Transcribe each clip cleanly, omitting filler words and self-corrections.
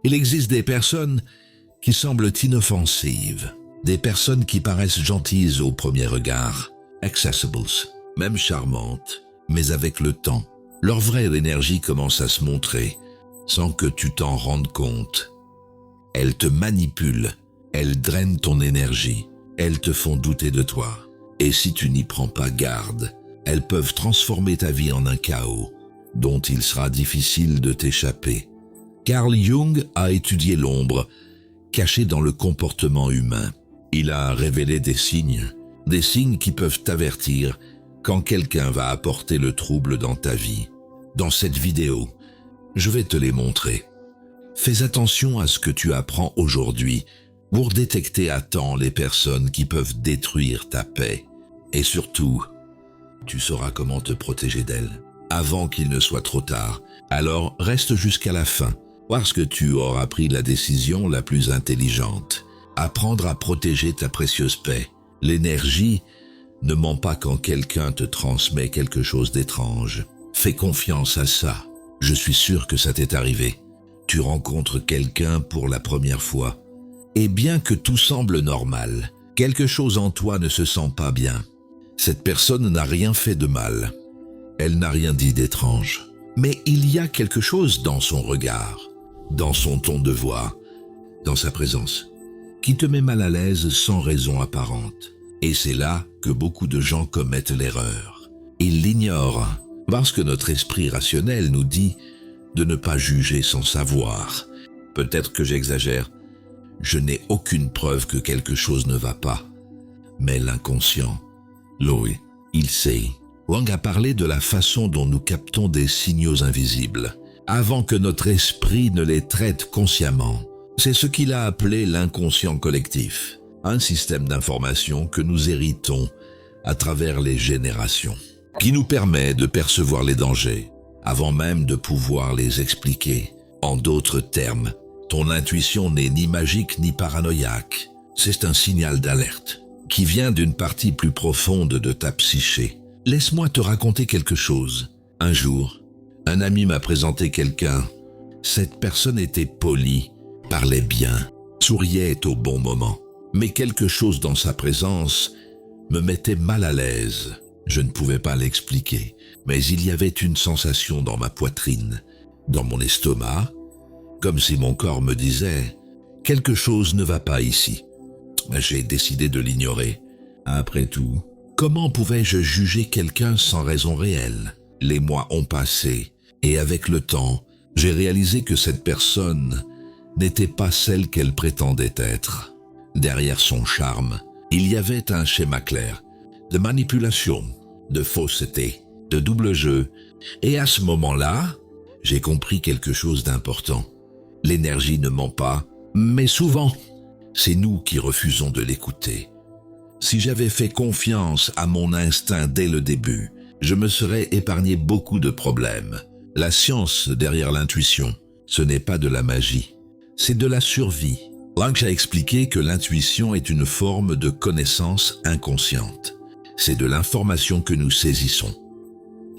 Il existe des personnes qui semblent inoffensives, des personnes qui paraissent gentilles au premier regard, accessibles, même charmantes, mais avec le temps, leur vraie énergie commence à se montrer sans que tu t'en rendes compte. Elles te manipulent, elles drainent ton énergie, elles te font douter de toi. Et si tu n'y prends pas garde, elles peuvent transformer ta vie en un chaos dont il sera difficile de t'échapper. Carl Jung a étudié l'ombre cachée dans le comportement humain. Il a révélé des signes qui peuvent t'avertir quand quelqu'un va apporter le trouble dans ta vie. Dans cette vidéo, je vais te les montrer. Fais attention à ce que tu apprends aujourd'hui pour détecter à temps les personnes qui peuvent détruire ta paix. Et surtout, tu sauras comment te protéger d'elles avant qu'il ne soit trop tard. Alors reste jusqu'à la fin, parce que tu auras pris la décision la plus intelligente. Apprendre à protéger ta précieuse paix. L'énergie ne ment pas quand quelqu'un te transmet quelque chose d'étrange. Fais confiance à ça. Je suis sûr que ça t'est arrivé. Tu rencontres quelqu'un pour la première fois. Et bien que tout semble normal, quelque chose en toi ne se sent pas bien. Cette personne n'a rien fait de mal. Elle n'a rien dit d'étrange. Mais il y a quelque chose dans son regard, dans son ton de voix, dans sa présence, qui te met mal à l'aise sans raison apparente. Et c'est là que beaucoup de gens commettent l'erreur. Ils l'ignorent, parce que notre esprit rationnel nous dit de ne pas juger sans savoir. Peut-être que j'exagère. Je n'ai aucune preuve que quelque chose ne va pas. Mais l'inconscient, lui, il sait. Wang a parlé de la façon dont nous captons des signaux invisibles, avant que notre esprit ne les traite consciemment. C'est ce qu'il a appelé l'inconscient collectif, un système d'information que nous héritons à travers les générations, qui nous permet de percevoir les dangers, avant même de pouvoir les expliquer. En d'autres termes, ton intuition n'est ni magique ni paranoïaque. C'est un signal d'alerte qui vient d'une partie plus profonde de ta psyché. Laisse-moi te raconter quelque chose. Un jour, un ami m'a présenté quelqu'un. Cette personne était polie, parlait bien, souriait au bon moment. Mais quelque chose dans sa présence me mettait mal à l'aise. Je ne pouvais pas l'expliquer, mais il y avait une sensation dans ma poitrine, dans mon estomac, comme si mon corps me disait « Quelque chose ne va pas ici ». J'ai décidé de l'ignorer. Après tout, comment pouvais-je juger quelqu'un sans raison réelle? Les mois ont passé, et avec le temps, j'ai réalisé que cette personne n'était pas celle qu'elle prétendait être. Derrière son charme, il y avait un schéma clair, de manipulation, de fausseté, de double jeu. Et à ce moment-là, j'ai compris quelque chose d'important. L'énergie ne ment pas, mais souvent, c'est nous qui refusons de l'écouter. Si j'avais fait confiance à mon instinct dès le début, je me serais épargné beaucoup de problèmes. La science derrière l'intuition, ce n'est pas de la magie, c'est de la survie. Lang a expliqué que l'intuition est une forme de connaissance inconsciente. C'est de l'information que nous saisissons.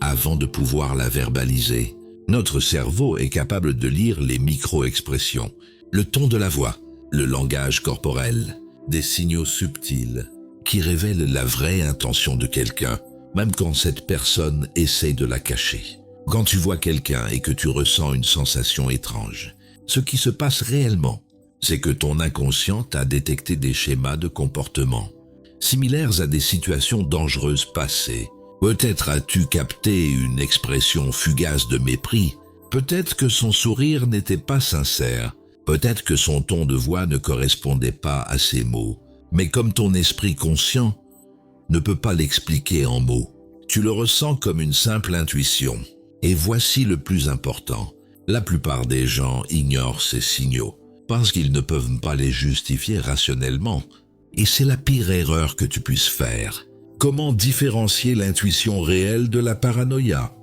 Avant de pouvoir la verbaliser, notre cerveau est capable de lire les micro-expressions, le ton de la voix, le langage corporel, des signaux subtils qui révèlent la vraie intention de quelqu'un, même quand cette personne essaie de la cacher. Quand tu vois quelqu'un et que tu ressens une sensation étrange, ce qui se passe réellement, c'est que ton inconscient a détecté des schémas de comportement, similaires à des situations dangereuses passées. Peut-être as-tu capté une expression fugace de mépris, peut-être que son sourire n'était pas sincère, peut-être que son ton de voix ne correspondait pas à ses mots. Mais comme ton esprit conscient ne peut pas l'expliquer en mots, tu le ressens comme une simple intuition. Et voici le plus important. La plupart des gens ignorent ces signaux parce qu'ils ne peuvent pas les justifier rationnellement. Et c'est la pire erreur que tu puisses faire. Comment différencier l'intuition réelle de la paranoïa?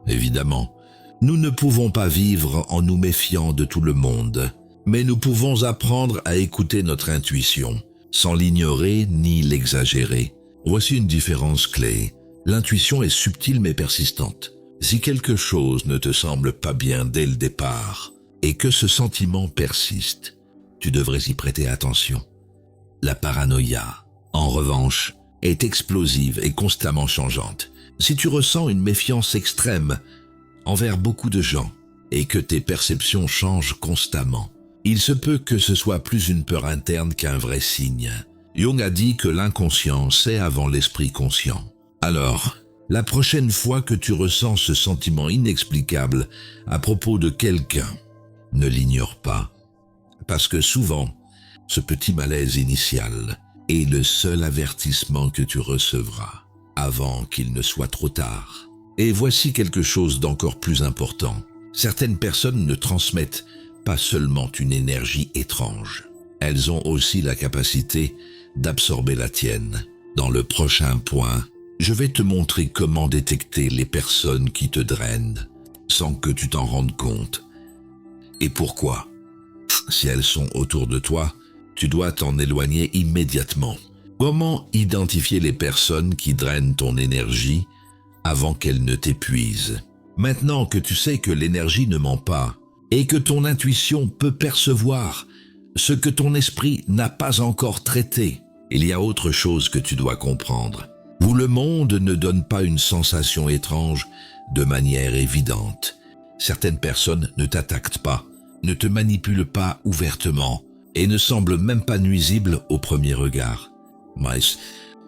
Évidemment, nous ne pouvons pas vivre en nous méfiant de tout le monde, mais nous pouvons apprendre à écouter notre intuition, sans l'ignorer ni l'exagérer. Voici une différence clé. L'intuition est subtile mais persistante. Si quelque chose ne te semble pas bien dès le départ, et que ce sentiment persiste, tu devrais y prêter attention. La paranoïa, en revanche, est explosive et constamment changeante. Si tu ressens une méfiance extrême envers beaucoup de gens et que tes perceptions changent constamment, il se peut que ce soit plus une peur interne qu'un vrai signe. Jung a dit que l'inconscient sait avant l'esprit conscient. Alors, la prochaine fois que tu ressens ce sentiment inexplicable à propos de quelqu'un, ne l'ignore pas, parce que souvent, ce petit malaise initial est le seul avertissement que tu recevras avant qu'il ne soit trop tard. Et voici quelque chose d'encore plus important. Certaines personnes ne transmettent pas seulement une énergie étrange, elles ont aussi la capacité d'absorber la tienne. Dans le prochain point, je vais te montrer comment détecter les personnes qui te drainent sans que tu t'en rendes compte. Et pourquoi? Si elles sont autour de toi, tu dois t'en éloigner immédiatement. Comment identifier les personnes qui drainent ton énergie avant qu'elles ne t'épuisent? Maintenant que tu sais que l'énergie ne ment pas et que ton intuition peut percevoir ce que ton esprit n'a pas encore traité, il y a autre chose que tu dois comprendre. Où le monde ne donne pas une sensation étrange de manière évidente. Certaines personnes ne t'attaquent pas, ne te manipulent pas ouvertement et ne semblent même pas nuisibles au premier regard. Mais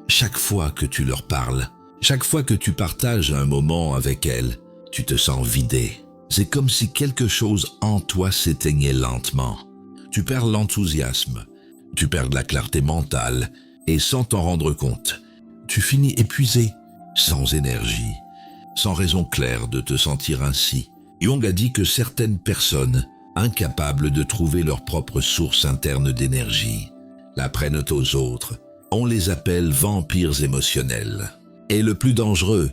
chaque fois que tu leur parles, chaque fois que tu partages un moment avec elles, tu te sens vidé. C'est comme si quelque chose en toi s'éteignait lentement. Tu perds l'enthousiasme, tu perds la clarté mentale et sans t'en rendre compte, tu finis épuisé, sans énergie, sans raison claire de te sentir ainsi. Jung a dit que certaines personnes, incapables de trouver leur propre source interne d'énergie, la prennent aux autres. On les appelle vampires émotionnels. Et le plus dangereux,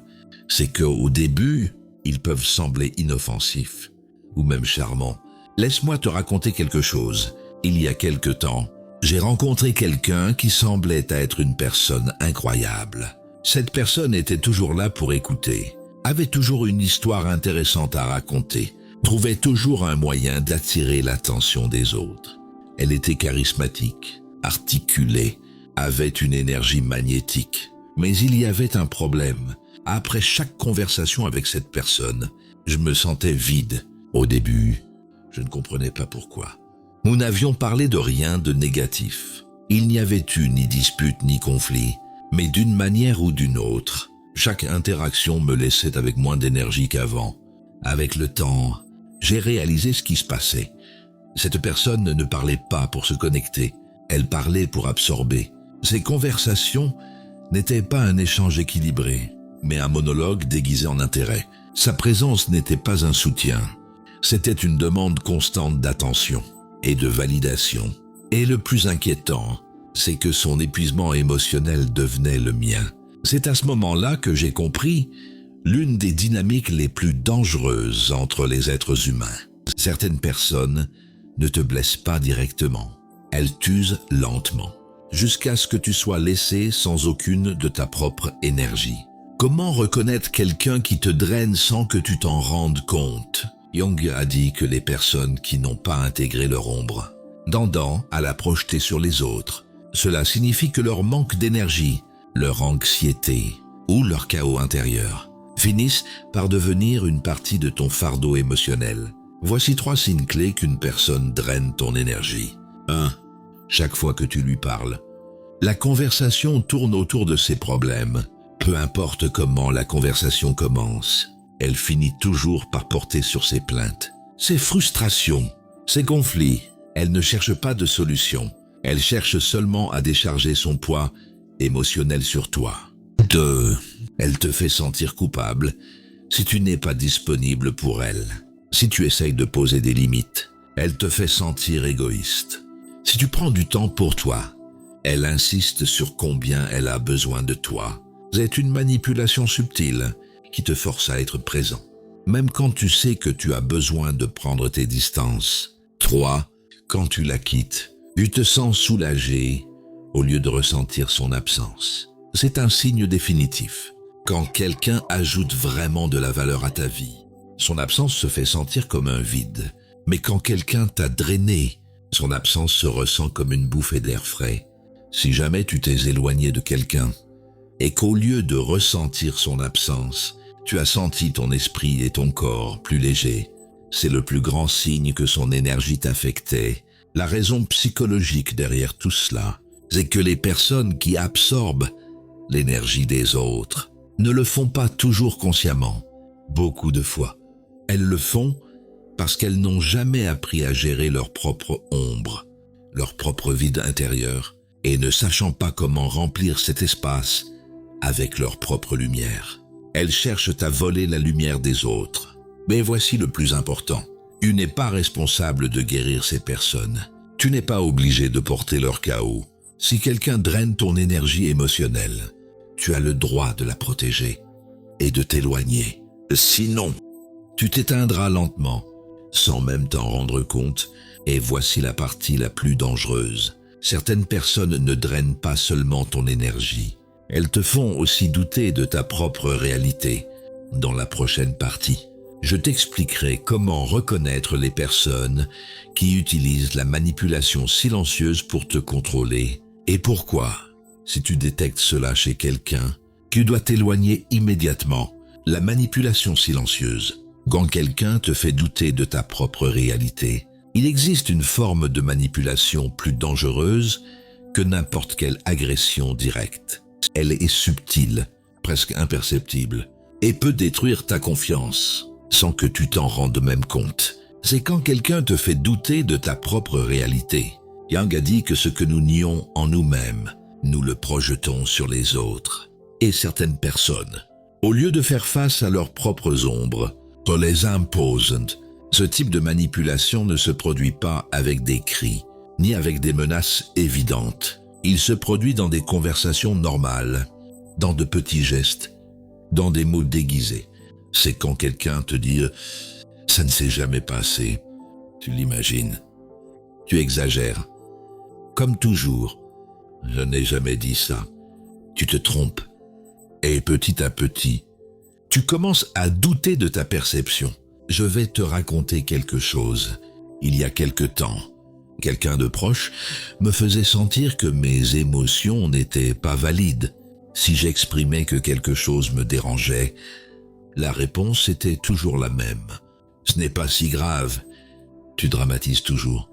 c'est qu'au début, ils peuvent sembler inoffensifs, ou même charmants. Laisse-moi te raconter quelque chose. Il y a quelque temps, j'ai rencontré quelqu'un qui semblait être une personne incroyable. Cette personne était toujours là pour écouter, avait toujours une histoire intéressante à raconter, trouvait toujours un moyen d'attirer l'attention des autres. Elle était charismatique, articulée, avait une énergie magnétique. Mais il y avait un problème. Après chaque conversation avec cette personne, je me sentais vide. Au début, je ne comprenais pas pourquoi. Nous n'avions parlé de rien de négatif. Il n'y avait eu ni dispute ni conflit, mais d'une manière ou d'une autre, chaque interaction me laissait avec moins d'énergie qu'avant. Avec le temps, j'ai réalisé ce qui se passait. Cette personne ne parlait pas pour se connecter, elle parlait pour absorber. Ces conversations n'étaient pas un échange équilibré, mais un monologue déguisé en intérêt. Sa présence n'était pas un soutien, c'était une demande constante d'attention et de validation. Et le plus inquiétant, c'est que son épuisement émotionnel devenait le mien. C'est à ce moment-là que j'ai compris l'une des dynamiques les plus dangereuses entre les êtres humains. Certaines personnes ne te blessent pas directement, elles t'usent lentement, jusqu'à ce que tu sois laissé sans aucune de ta propre énergie. Comment reconnaître quelqu'un qui te draine sans que tu t'en rendes compte? Jung a dit que les personnes qui n'ont pas intégré leur ombre, tendant à la projeter sur les autres, cela signifie que leur manque d'énergie, leur anxiété ou leur chaos intérieur finissent par devenir une partie de ton fardeau émotionnel. Voici 3 signes clés qu'une personne draine ton énergie. 1. Chaque fois que tu lui parles, la conversation tourne autour de ses problèmes. Peu importe comment la conversation commence, elle finit toujours par porter sur ses plaintes, ses frustrations, ses conflits. Elle ne cherche pas de solution. Elle cherche seulement à décharger son poids émotionnel sur toi. 2. Elle te fait sentir coupable si tu n'es pas disponible pour elle. Si tu essayes de poser des limites, elle te fait sentir égoïste. Si tu prends du temps pour toi, elle insiste sur combien elle a besoin de toi. C'est une manipulation subtile qui te force à être présent, même quand tu sais que tu as besoin de prendre tes distances. 3. Quand tu la quittes, tu te sens soulagé au lieu de ressentir son absence. C'est un signe définitif. Quand quelqu'un ajoute vraiment de la valeur à ta vie, son absence se fait sentir comme un vide. Mais quand quelqu'un t'a drainé, son absence se ressent comme une bouffée d'air frais. Si jamais tu t'es éloigné de quelqu'un, et qu'au lieu de ressentir son absence, tu as senti ton esprit et ton corps plus légers, c'est le plus grand signe que son énergie t'affectait. La raison psychologique derrière tout cela, c'est que les personnes qui absorbent l'énergie des autres ne le font pas toujours consciemment. Beaucoup de fois, elles le font parce qu'elles n'ont jamais appris à gérer leur propre ombre, leur propre vide intérieur, et ne sachant pas comment remplir cet espace avec leur propre lumière. Elles cherchent à voler la lumière des autres. Mais voici le plus important. Tu n'es pas responsable de guérir ces personnes. Tu n'es pas obligé de porter leur chaos. Si quelqu'un draine ton énergie émotionnelle, tu as le droit de la protéger et de t'éloigner. Sinon, tu t'éteindras lentement, sans même t'en rendre compte, et voici la partie la plus dangereuse. Certaines personnes ne drainent pas seulement ton énergie, elles te font aussi douter de ta propre réalité. Dans la prochaine partie, je t'expliquerai comment reconnaître les personnes qui utilisent la manipulation silencieuse pour te contrôler et pourquoi. Si tu détectes cela chez quelqu'un, tu dois t'éloigner immédiatement. La manipulation silencieuse. Quand quelqu'un te fait douter de ta propre réalité, il existe une forme de manipulation plus dangereuse que n'importe quelle agression directe. Elle est subtile, presque imperceptible, et peut détruire ta confiance, sans que tu t'en rendes même compte. C'est quand quelqu'un te fait douter de ta propre réalité. Yang a dit que ce que nous nions en nous-mêmes, nous le projetons sur les autres. Et certaines personnes, au lieu de faire face à leurs propres ombres, les imposent. Ce type de manipulation ne se produit pas avec des cris, ni avec des menaces évidentes. Il se produit dans des conversations normales, dans de petits gestes, dans des mots déguisés. C'est quand quelqu'un te dit « ça ne s'est jamais passé », tu l'imagines. Tu exagères. Comme toujours, je n'ai jamais dit ça. Tu te trompes. Et petit à petit, tu commences à douter de ta perception. Je vais te raconter quelque chose. Il y a quelque temps, quelqu'un de proche me faisait sentir que mes émotions n'étaient pas valides. Si j'exprimais que quelque chose me dérangeait, la réponse était toujours la même. Ce n'est pas si grave. Tu dramatises toujours.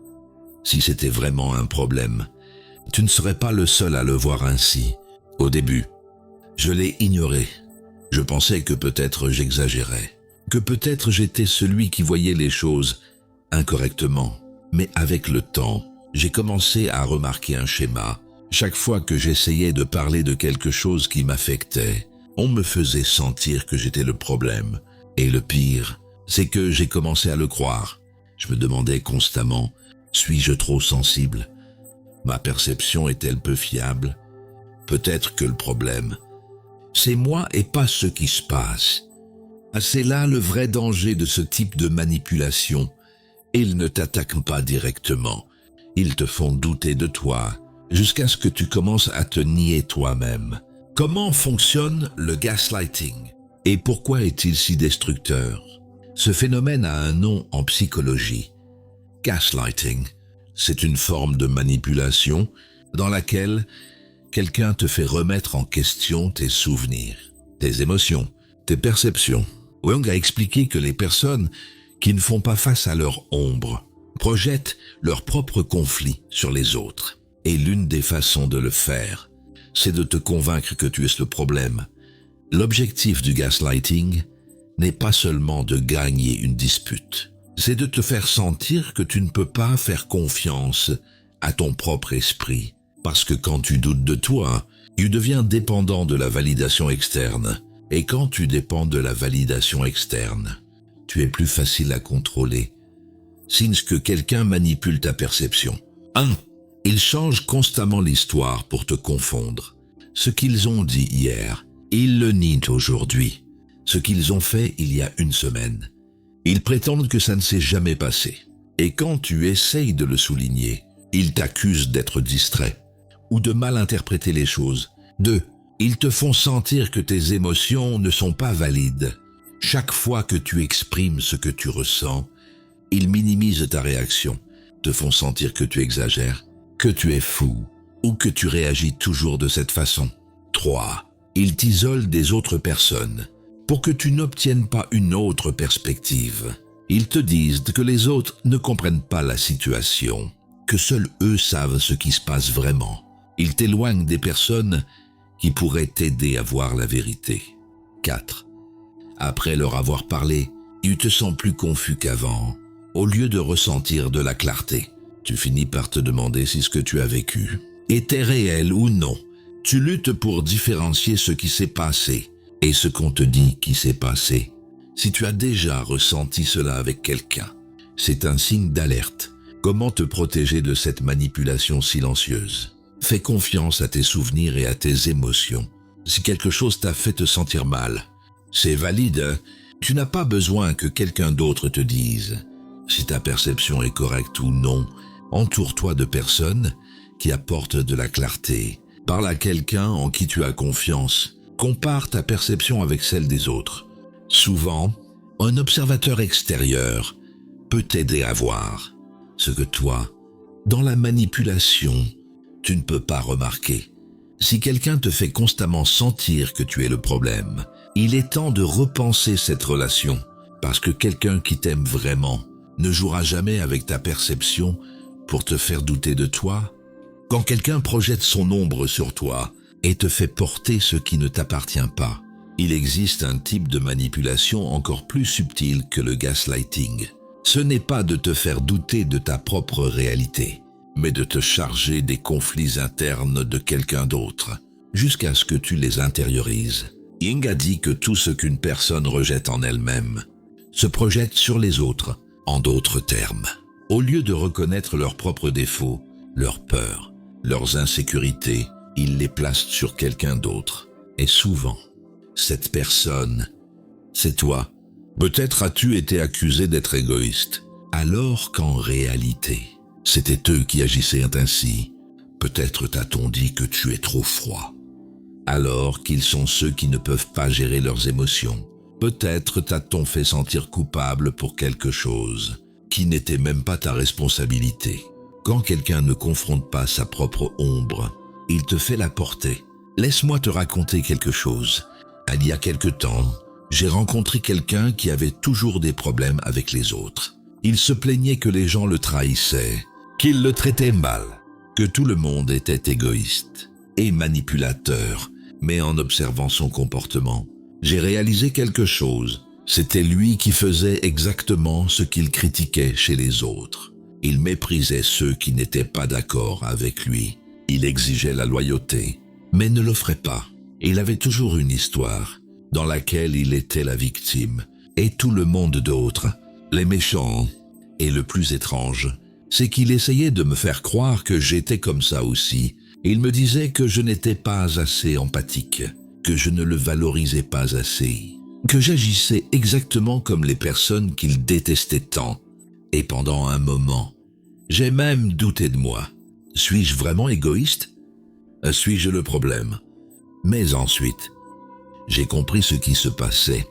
Si c'était vraiment un problème, tu ne serais pas le seul à le voir ainsi. Au début, je l'ai ignoré. Je pensais que peut-être j'exagérais, que peut-être j'étais celui qui voyait les choses incorrectement. Mais avec le temps, j'ai commencé à remarquer un schéma. Chaque fois que j'essayais de parler de quelque chose qui m'affectait, on me faisait sentir que j'étais le problème. Et le pire, c'est que j'ai commencé à le croire. Je me demandais constamment, suis-je trop sensible? Ma perception est-elle peu fiable? Peut-être que le problème, c'est moi et pas ce qui se passe. C'est là le vrai danger de ce type de manipulation. Ils ne t'attaquent pas directement. Ils te font douter de toi, jusqu'à ce que tu commences à te nier toi-même. Comment fonctionne le gaslighting? Et pourquoi est-il si destructeur? Ce phénomène a un nom en psychologie. Gaslighting, c'est une forme de manipulation dans laquelle quelqu'un te fait remettre en question tes souvenirs, tes émotions, tes perceptions. Jung a expliqué que les personnes qui ne font pas face à leur ombre projettent leurs propres conflits sur les autres. Et l'une des façons de le faire, c'est de te convaincre que tu es le problème. L'objectif du gaslighting n'est pas seulement de gagner une dispute, c'est de te faire sentir que tu ne peux pas faire confiance à ton propre esprit. Parce que quand tu doutes de toi, tu deviens dépendant de la validation externe. Et quand tu dépends de la validation externe, tu es plus facile à contrôler. Signe que quelqu'un manipule ta perception. 1. Ils changent constamment l'histoire pour te confondre. Ce qu'ils ont dit hier, ils le nient aujourd'hui. Ce qu'ils ont fait il y a une semaine. Ils prétendent que ça ne s'est jamais passé. Et quand tu essayes de le souligner, ils t'accusent d'être distrait ou de mal interpréter les choses. 2. Ils te font sentir que tes émotions ne sont pas valides. Chaque fois que tu exprimes ce que tu ressens, Ils minimisent ta réaction, te font sentir que tu exagères, que tu es fou ou que tu réagis toujours de cette façon. 3. Ils t'isolent des autres personnes pour que tu n'obtiennes pas une autre perspective. Ils te disent que les autres ne comprennent pas la situation, que seuls eux savent ce qui se passe vraiment. Ils t'éloignent des personnes qui pourraient t'aider à voir la vérité. 4. Après leur avoir parlé, tu te sens plus confus qu'avant. Au lieu de ressentir de la clarté, tu finis par te demander si ce que tu as vécu était réel ou non. Tu luttes pour différencier ce qui s'est passé et ce qu'on te dit qui s'est passé. Si tu as déjà ressenti cela avec quelqu'un, c'est un signe d'alerte. Comment te protéger de cette manipulation silencieuse? Fais confiance à tes souvenirs et à tes émotions. Si quelque chose t'a fait te sentir mal, c'est valide. Tu n'as pas besoin que quelqu'un d'autre te dise si ta perception est correcte ou non. Entoure-toi de personnes qui apportent de la clarté. Parle à quelqu'un en qui tu as confiance. Compare ta perception avec celle des autres. Souvent, un observateur extérieur peut t'aider à voir ce que toi, dans la manipulation, tu ne peux pas remarquer. Si quelqu'un te fait constamment sentir que tu es le problème, il est temps de repenser cette relation, parce que quelqu'un qui t'aime vraiment ne jouera jamais avec ta perception pour te faire douter de toi. Quand quelqu'un projette son ombre sur toi et te fait porter ce qui ne t'appartient pas, il existe un type de manipulation encore plus subtil que le gaslighting. Ce n'est pas de te faire douter de ta propre réalité, mais de te charger des conflits internes de quelqu'un d'autre, jusqu'à ce que tu les intériorises. Jung a dit que tout ce qu'une personne rejette en elle-même se projette sur les autres. En d'autres termes, au lieu de reconnaître leurs propres défauts, leurs peurs, leurs insécurités, ils les placent sur quelqu'un d'autre. Et souvent, cette personne, c'est toi. Peut-être as-tu été accusé d'être égoïste, alors qu'en réalité, c'était eux qui agissaient ainsi. Peut-être t'a-t-on dit que tu es trop froid, alors qu'ils sont ceux qui ne peuvent pas gérer leurs émotions. Peut-être t'a-t-on fait sentir coupable pour quelque chose qui n'était même pas ta responsabilité. Quand quelqu'un ne confronte pas sa propre ombre, il te fait la porter. Laisse-moi te raconter quelque chose. Il y a quelque temps, j'ai rencontré quelqu'un qui avait toujours des problèmes avec les autres. Il se plaignait que les gens le trahissaient, qu'ils le traitaient mal, que tout le monde était égoïste et manipulateur. Mais en observant son comportement, j'ai réalisé quelque chose. C'était lui qui faisait exactement ce qu'il critiquait chez les autres. Il méprisait ceux qui n'étaient pas d'accord avec lui. Il exigeait la loyauté, mais ne l'offrait pas. Il avait toujours une histoire dans laquelle il était la victime et tout le monde d'autres, les méchants. Et le plus étrange, c'est qu'il essayait de me faire croire que j'étais comme ça aussi. Il me disait que je n'étais pas assez empathique, que je ne le valorisais pas assez, que j'agissais exactement comme les personnes qu'il détestait tant. Et pendant un moment, j'ai même douté de moi. Suis-je vraiment égoïste? Suis-je le problème? Mais ensuite, j'ai compris ce qui se passait.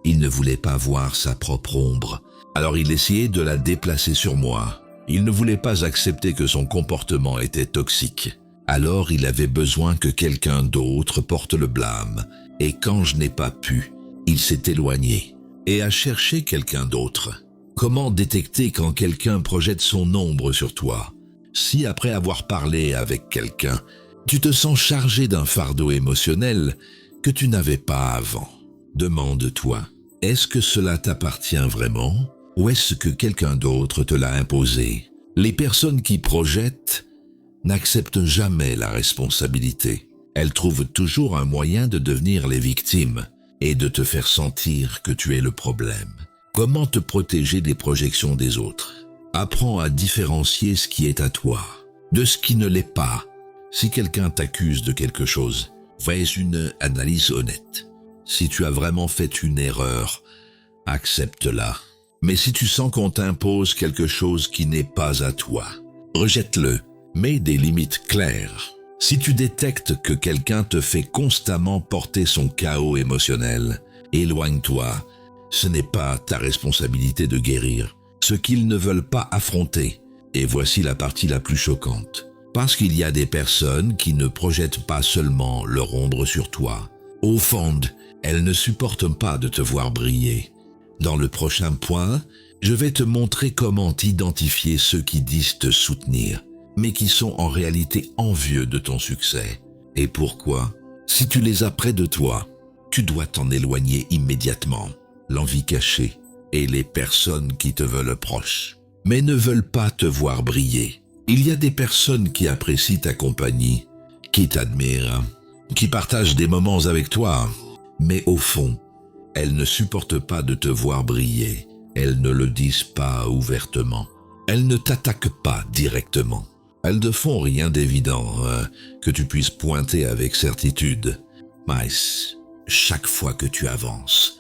Il ne voulait pas voir sa propre ombre, alors il essayait de la déplacer sur moi. Il ne voulait pas accepter que son comportement était toxique. Alors il avait besoin que quelqu'un d'autre porte le blâme, et quand je n'ai pas pu, il s'est éloigné et a cherché quelqu'un d'autre. Comment détecter quand quelqu'un projette son ombre sur toi? Si après avoir parlé avec quelqu'un, tu te sens chargé d'un fardeau émotionnel que tu n'avais pas avant, demande-toi, est-ce que cela t'appartient vraiment ou est-ce que quelqu'un d'autre te l'a imposé? Les personnes qui projettent n'acceptent jamais la responsabilité. Elles trouvent toujours un moyen de devenir les victimes et de te faire sentir que tu es le problème. Comment te protéger des projections des autres? Apprends à différencier ce qui est à toi de ce qui ne l'est pas. Si quelqu'un t'accuse de quelque chose, fais une analyse honnête. Si tu as vraiment fait une erreur, accepte-la. Mais si tu sens qu'on t'impose quelque chose qui n'est pas à toi, rejette-le. Mets des limites claires. Si tu détectes que quelqu'un te fait constamment porter son chaos émotionnel, éloigne-toi. Ce n'est pas ta responsabilité de guérir. ce qu'ils ne veulent pas affronter. Et voici la partie la plus choquante. Parce qu'il y a des personnes qui ne projettent pas seulement leur ombre sur toi. Au fond, elles ne supportent pas de te voir briller. Dans le prochain point, je vais te montrer comment identifier ceux qui disent te soutenir, mais qui sont en réalité envieux de ton succès. Et pourquoi? Si tu les as près de toi, tu dois t'en éloigner immédiatement. L'envie cachée et les personnes qui te veulent proches, mais ne veulent pas te voir briller. Il y a des personnes qui apprécient ta compagnie, qui t'admirent, qui partagent des moments avec toi, mais au fond, elles ne supportent pas de te voir briller. Elles ne le disent pas ouvertement. Elles ne t'attaquent pas directement. Elles ne font rien d'évident que tu puisses pointer avec certitude. Mais chaque fois que tu avances,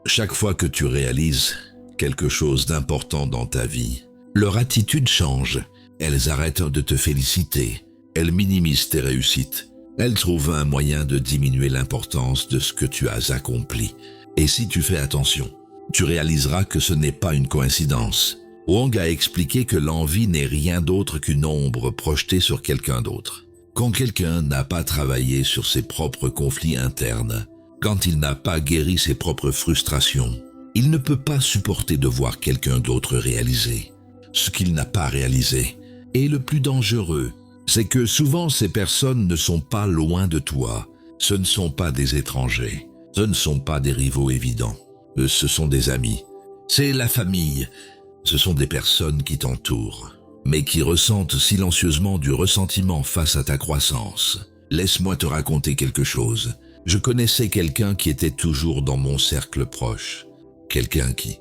chaque fois que tu réalises quelque chose d'important dans ta vie, leur attitude change. Elles arrêtent de te féliciter. Elles minimisent tes réussites. Elles trouvent un moyen de diminuer l'importance de ce que tu as accompli. Et si tu fais attention, tu réaliseras que ce n'est pas une coïncidence. Wong a expliqué que l'envie n'est rien d'autre qu'une ombre projetée sur quelqu'un d'autre. Quand quelqu'un n'a pas travaillé sur ses propres conflits internes, quand il n'a pas guéri ses propres frustrations, il ne peut pas supporter de voir quelqu'un d'autre réaliser ce qu'il n'a pas réalisé. Et le plus dangereux, c'est que souvent ces personnes ne sont pas loin de toi. Ce ne sont pas des étrangers. Ce ne sont pas des rivaux évidents. Ce sont des amis. C'est la famille. Ce sont des personnes qui t'entourent, mais qui ressentent silencieusement du ressentiment face à ta croissance. Laisse-moi te raconter quelque chose. Je connaissais quelqu'un qui était toujours dans mon cercle proche. Quelqu'un qui,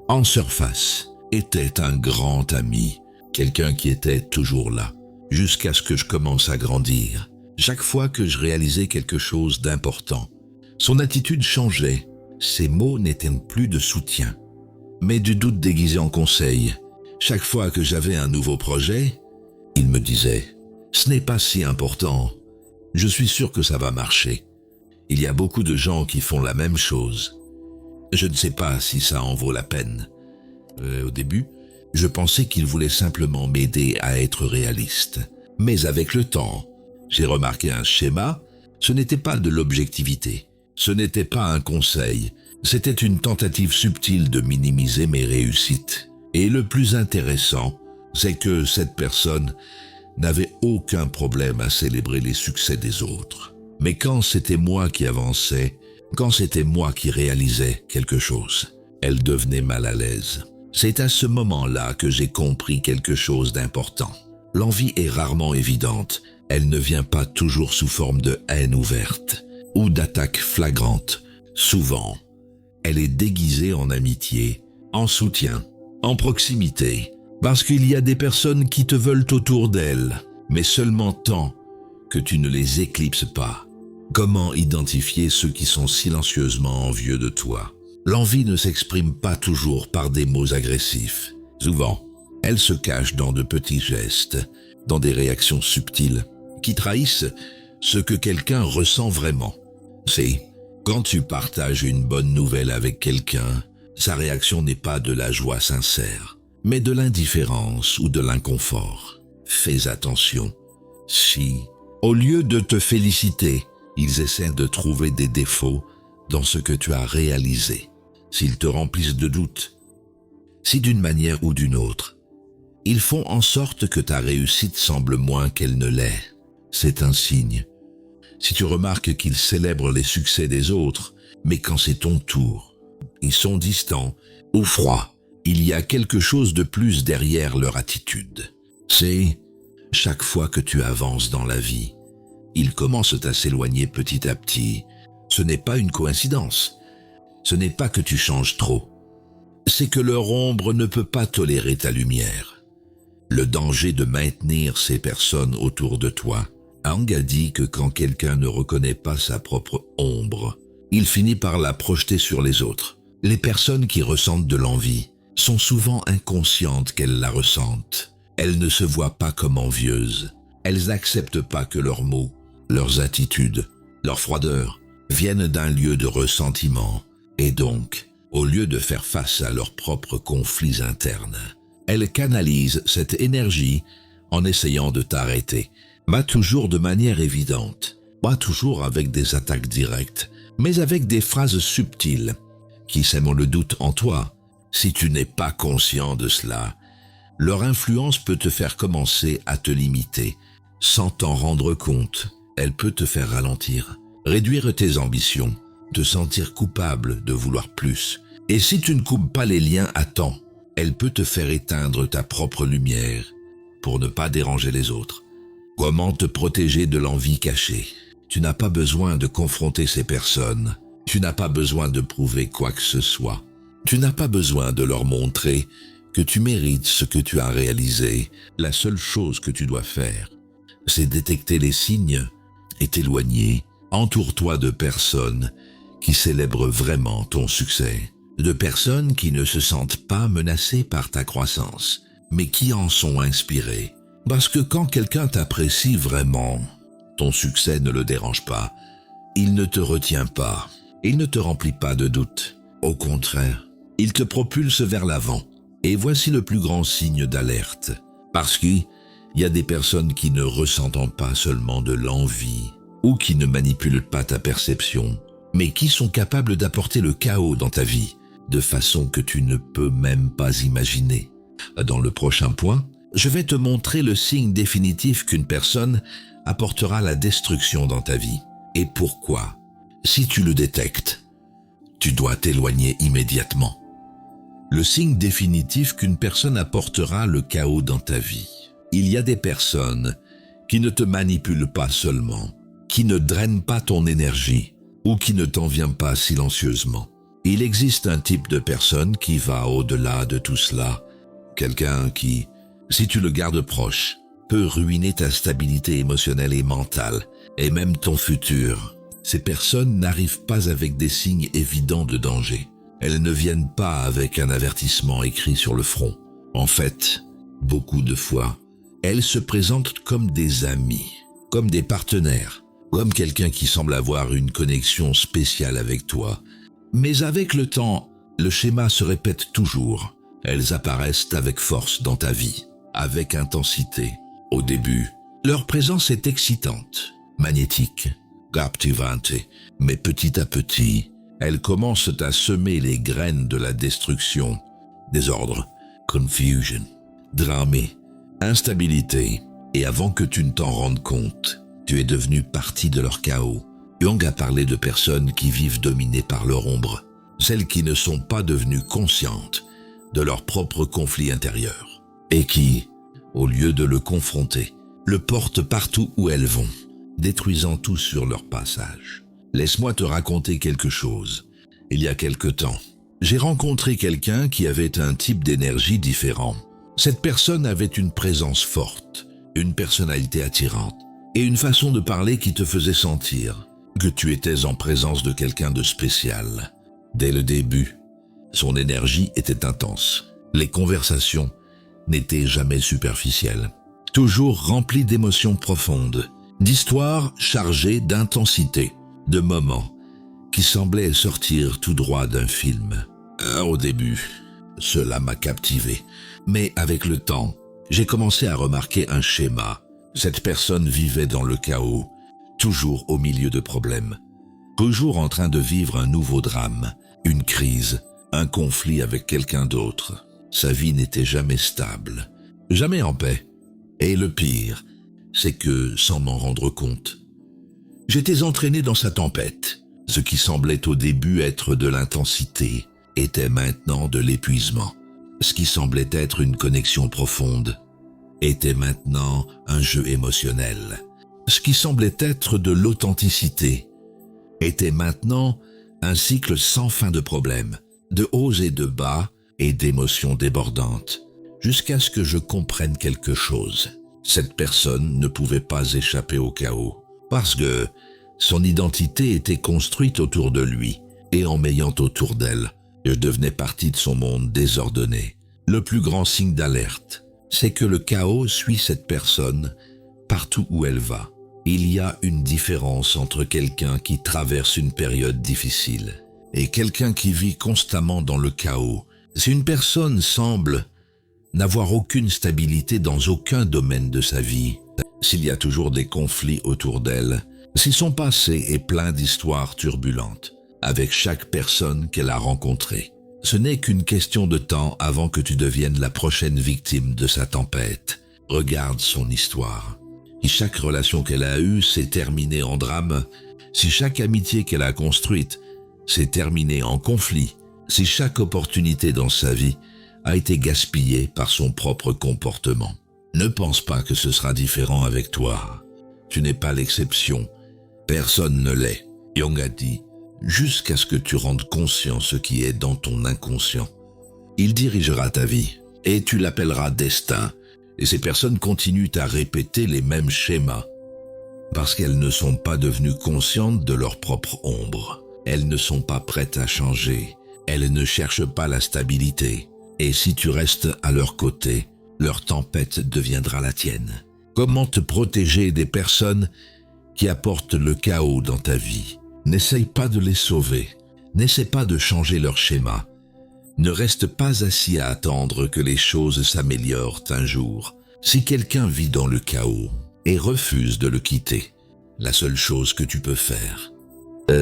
en surface, était un grand ami. Quelqu'un qui était toujours là, jusqu'à ce que je commence à grandir. Chaque fois que je réalisais quelque chose d'important, son attitude changeait. Ses mots n'étaient plus de soutien, mais du doute déguisé en conseil. Chaque fois que j'avais un nouveau projet, il me disait « Ce n'est pas si important, je suis sûr que ça va marcher. Il y a beaucoup de gens qui font la même chose. Je ne sais pas si ça en vaut la peine. » Au début, je pensais qu'il voulait simplement m'aider à être réaliste. Mais avec le temps, j'ai remarqué un schéma. Ce n'était pas de l'objectivité. Ce n'était pas un conseil. C'était une tentative subtile de minimiser mes réussites. Et le plus intéressant, c'est que cette personne n'avait aucun problème à célébrer les succès des autres. Mais quand c'était moi qui avançais, quand c'était moi qui réalisais quelque chose, elle devenait mal à l'aise. C'est à ce moment-là que j'ai compris quelque chose d'important. L'envie est rarement évidente. Elle ne vient pas toujours sous forme de haine ouverte ou d'attaque flagrante. Souvent, elle est déguisée en amitié, en soutien, en proximité, parce qu'il y a des personnes qui te veulent autour d'elles, mais seulement tant que tu ne les éclipses pas. Comment identifier ceux qui sont silencieusement envieux de toi? L'envie ne s'exprime pas toujours par des mots agressifs. Souvent, elle se cache dans de petits gestes, dans des réactions subtiles, qui trahissent ce que quelqu'un ressent vraiment. C'est quand tu partages une bonne nouvelle avec quelqu'un, sa réaction n'est pas de la joie sincère, mais de l'indifférence ou de l'inconfort. Fais attention. Si, au lieu de te féliciter, ils essaient de trouver des défauts dans ce que tu as réalisé, s'ils te remplissent de doutes, si d'une manière ou d'une autre, ils font en sorte que ta réussite semble moins qu'elle ne l'est, c'est un signe. Si tu remarques qu'ils célèbrent les succès des autres, mais quand c'est ton tour, ils sont distants ou froids, il y a quelque chose de plus derrière leur attitude. C'est chaque fois que tu avances dans la vie, ils commencent à s'éloigner petit à petit. Ce n'est pas une coïncidence. Ce n'est pas que tu changes trop. C'est que leur ombre ne peut pas tolérer ta lumière. Le danger de maintenir ces personnes autour de toi. Ang a dit que quand quelqu'un ne reconnaît pas sa propre ombre, il finit par la projeter sur les autres. Les personnes qui ressentent de l'envie sont souvent inconscientes qu'elles la ressentent. Elles ne se voient pas comme envieuses. Elles n'acceptent pas que leurs mots, leurs attitudes, leur froideur viennent d'un lieu de ressentiment. Et donc, Au lieu de faire face à leurs propres conflits internes, elles canalisent cette énergie en essayant de t'arrêter. Pas toujours de manière évidente, pas toujours avec des attaques directes, mais avec des phrases subtiles qui sèment le doute en toi. Si tu n'es pas conscient de cela, leur influence peut te faire commencer à te limiter. Sans t'en rendre compte, elle peut te faire ralentir, réduire tes ambitions, te sentir coupable de vouloir plus. Et si tu ne coupes pas les liens à temps, elle peut te faire éteindre ta propre lumière pour ne pas déranger les autres. Comment te protéger de l'envie cachée? Tu n'as pas besoin de confronter ces personnes. Tu n'as pas besoin de prouver quoi que ce soit. Tu n'as pas besoin de leur montrer que tu mérites ce que tu as réalisé. La seule chose que tu dois faire, c'est détecter les signes et t'éloigner. Entoure-toi de personnes qui célèbrent vraiment ton succès, de personnes qui ne se sentent pas menacées par ta croissance, mais qui en sont inspirées. Parce que quand quelqu'un t'apprécie vraiment, ton succès ne le dérange pas. Il ne te retient pas. Il ne te remplit pas de doutes. Au contraire, il te propulse vers l'avant. Et voici le plus grand signe d'alerte. Parce qu'il y a des personnes qui ne ressentent pas seulement de l'envie ou qui ne manipulent pas ta perception, mais qui sont capables d'apporter le chaos dans ta vie de façon que tu ne peux même pas imaginer. Dans le prochain point, je vais te montrer le signe définitif qu'une personne apportera la destruction dans ta vie. Et pourquoi? Si tu le détectes, tu dois t'éloigner immédiatement. Le signe définitif qu'une personne apportera le chaos dans ta vie. Il y a des personnes qui ne te manipulent pas seulement, qui ne drainent pas ton énergie ou qui ne t'en viennent pas silencieusement. Il existe un type de personne qui va au-delà de tout cela. Quelqu'un qui, si tu le gardes proche, peut ruiner ta stabilité émotionnelle et mentale, et même ton futur. Ces personnes n'arrivent pas avec des signes évidents de danger. Elles ne viennent pas avec un avertissement écrit sur le front. En fait, beaucoup de fois, elles se présentent comme des amis, comme des partenaires, comme quelqu'un qui semble avoir une connexion spéciale avec toi. Mais avec le temps, le schéma se répète toujours. Elles apparaissent avec force dans ta vie, avec intensité. Au début, leur présence est excitante, magnétique, captivante, mais petit à petit, elles commencent à semer les graines de la destruction, désordre, confusion, drame, instabilité. Et avant que tu ne t'en rendes compte, tu es devenu partie de leur chaos. Jung a parlé de personnes qui vivent dominées par leur ombre, celles qui ne sont pas devenues conscientes de leur propre conflit intérieur, et qui, au lieu de le confronter, le portent partout où elles vont, détruisant tout sur leur passage. Laisse-moi te raconter quelque chose. Il y a quelque temps, j'ai rencontré quelqu'un qui avait un type d'énergie différent. Cette personne avait une présence forte, une personnalité attirante, et une façon de parler qui te faisait sentir que tu étais en présence de quelqu'un de spécial. Dès le début, son énergie était intense. Les conversations n'étaient jamais superficielles, toujours remplies d'émotions profondes, d'histoires chargées d'intensité, de moments qui semblaient sortir tout droit d'un film. Au début, cela m'a captivé, mais avec le temps, j'ai commencé à remarquer un schéma. Cette personne vivait dans le chaos, toujours au milieu de problèmes, toujours en train de vivre un nouveau drame, une crise, un conflit avec quelqu'un d'autre. Sa vie n'était jamais stable, jamais en paix. Et le pire, c'est que, sans m'en rendre compte, j'étais entraîné dans sa tempête. Ce qui semblait au début être de l'intensité était maintenant de l'épuisement. Ce qui semblait être une connexion profonde était maintenant un jeu émotionnel. Ce qui semblait être de l'authenticité était maintenant un cycle sans fin de problèmes, de hauts et de bas et d'émotions débordantes, jusqu'à ce que je comprenne quelque chose. Cette personne ne pouvait pas échapper au chaos, parce que son identité était construite autour de lui, et en m'ayant autour d'elle, je devenais partie de son monde désordonné. Le plus grand signe d'alerte, c'est que le chaos suit cette personne partout où elle va. Il y a une différence entre quelqu'un qui traverse une période difficile et quelqu'un qui vit constamment dans le chaos. Si une personne semble n'avoir aucune stabilité dans aucun domaine de sa vie, s'il y a toujours des conflits autour d'elle, si son passé est plein d'histoires turbulentes avec chaque personne qu'elle a rencontrée, ce n'est qu'une question de temps avant que tu deviennes la prochaine victime de sa tempête. Regarde son histoire. Si chaque relation qu'elle a eue s'est terminée en drame, si chaque amitié qu'elle a construite s'est terminée en conflit, si chaque opportunité dans sa vie a été gaspillée par son propre comportement, ne pense pas que ce sera différent avec toi. Tu n'es pas l'exception. Personne ne l'est. Jung a dit, jusqu'à ce que tu rendes conscient ce qui est dans ton inconscient. Il dirigera ta vie, et tu l'appelleras destin. Et ces personnes continuent à répéter les mêmes schémas, parce qu'elles ne sont pas devenues conscientes de leur propre ombre. Elles ne sont pas prêtes à changer. Elles ne cherchent pas la stabilité. Et si tu restes à leur côté, leur tempête deviendra la tienne. Comment te protéger des personnes qui apportent le chaos dans ta vie? N'essaye pas de les sauver. N'essaie pas de changer leur schéma. Ne reste pas assis à attendre que les choses s'améliorent un jour. Si quelqu'un vit dans le chaos et refuse de le quitter, la seule chose que tu peux faire,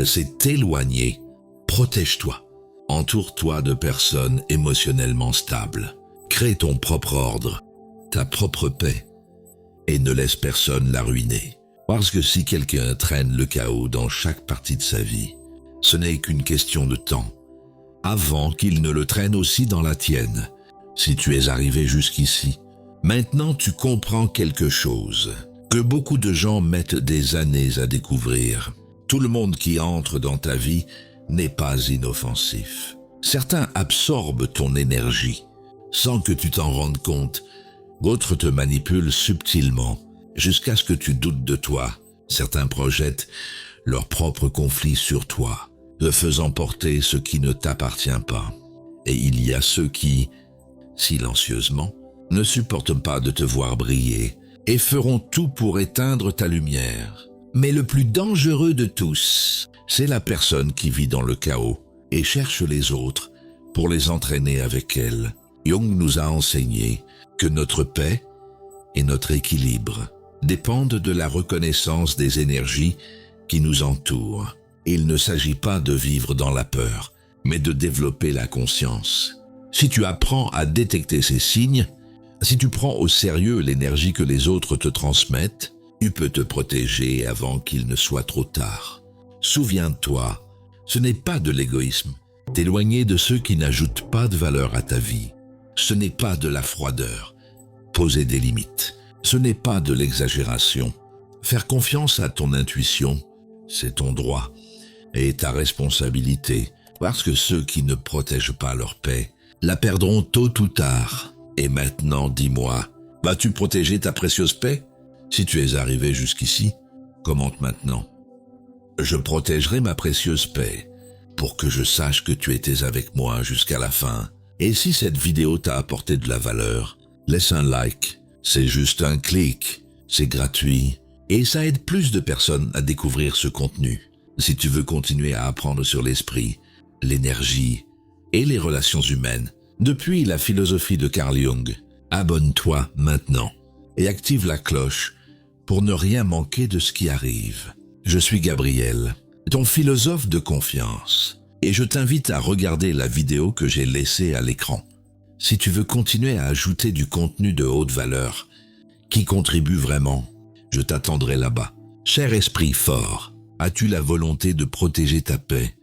c'est t'éloigner. Protège-toi. Entoure-toi de personnes émotionnellement stables. Crée ton propre ordre, ta propre paix, et ne laisse personne la ruiner. Parce que si quelqu'un traîne le chaos dans chaque partie de sa vie, ce n'est qu'une question de temps, avant qu'il ne le traîne aussi dans la tienne. Si tu es arrivé jusqu'ici, maintenant tu comprends quelque chose que beaucoup de gens mettent des années à découvrir. Tout le monde qui entre dans ta vie n'est pas inoffensif. Certains absorbent ton énergie sans que tu t'en rendes compte. D'autres te manipulent subtilement jusqu'à ce que tu doutes de toi. Certains projettent leurs propres conflits sur toi, te faisant porter ce qui ne t'appartient pas. Et il y a ceux qui, silencieusement, ne supportent pas de te voir briller et feront tout pour éteindre ta lumière. Mais le plus dangereux de tous, c'est la personne qui vit dans le chaos et cherche les autres pour les entraîner avec elle. Jung nous a enseigné que notre paix et notre équilibre dépendent de la reconnaissance des énergies qui nous entourent. Il ne s'agit pas de vivre dans la peur, mais de développer la conscience. Si tu apprends à détecter ces signes, si tu prends au sérieux l'énergie que les autres te transmettent, tu peux te protéger avant qu'il ne soit trop tard. Souviens-toi, ce n'est pas de l'égoïsme. T'éloigner de ceux qui n'ajoutent pas de valeur à ta vie. Ce n'est pas de la froideur. Poser des limites. Ce n'est pas de l'exagération. Faire confiance à ton intuition, c'est ton droit et ta responsabilité, parce que ceux qui ne protègent pas leur paix la perdront tôt ou tard. Et maintenant, dis-moi, vas-tu protéger ta précieuse paix? Si tu es arrivé jusqu'ici, commente maintenant. Je protégerai ma précieuse paix pour que je sache que tu étais avec moi jusqu'à la fin. Et si cette vidéo t'a apporté de la valeur, laisse un like. C'est juste un clic, c'est gratuit et ça aide plus de personnes à découvrir ce contenu. Si tu veux continuer à apprendre sur l'esprit, l'énergie et les relations humaines, depuis la philosophie de Carl Jung, abonne-toi maintenant et active la cloche pour ne rien manquer de ce qui arrive. Je suis Gabriel, ton philosophe de confiance, et je t'invite à regarder la vidéo que j'ai laissée à l'écran. Si tu veux continuer à ajouter du contenu de haute valeur qui contribue vraiment, je t'attendrai là-bas. Cher esprit fort, as-tu la volonté de protéger ta paix